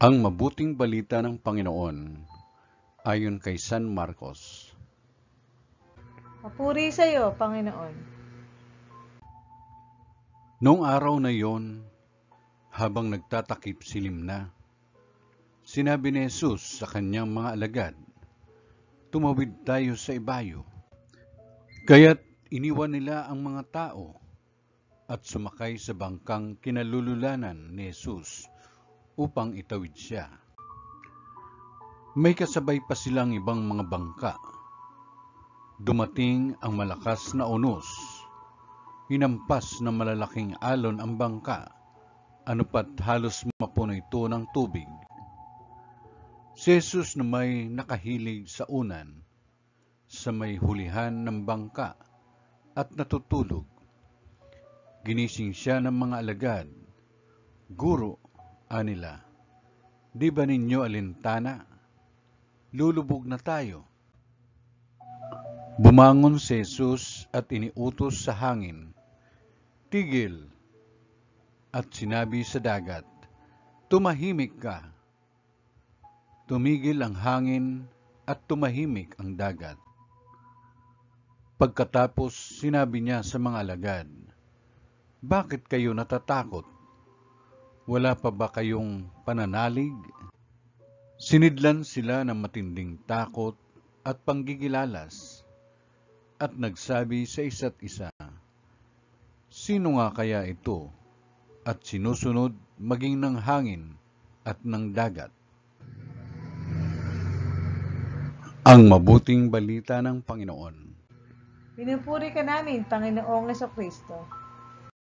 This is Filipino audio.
Ang mabuting balita ng Panginoon ayon kay San Marcos. Papuri sa iyo, Panginoon. Noong araw na yon, habang nagtatakip silim na, sinabi ni Jesus sa kanyang mga alagad, "Tumawid tayo sa ibayo." Kaya't iniwan nila ang mga tao at sumakay sa bangkang kinalululanan ni Jesus upang itawid siya. May kasabay pa silang ibang mga bangka. Dumating ang malakas na unos. Hinampas na malalaking alon ang bangka, anupat halos mapuno ito ng tubig. Si Jesus na may nakahilig sa unan, sa may hulihan ng bangka at natutulog. Ginising siya ng mga alagad. "Guro," anila, "di ba ninyo alintana? Lulubog na tayo." Bumangon si Jesus at iniutos sa hangin, "Tigil," at sinabi sa dagat, "Tumahimik ka." Tumigil ang hangin at tumahimik ang dagat. Pagkatapos sinabi niya sa mga alagad, "Bakit kayo natatakot? Wala pa ba kayong pananalig?" Sinidlan sila ng matinding takot at panggigilalas, at nagsabi sa isa't isa, "Sino nga kaya ito at sinusunod maging ng hangin at ng dagat?" Ang mabuting balita ng Panginoon. Pinupuri ka namin, Panginoong Jesucristo.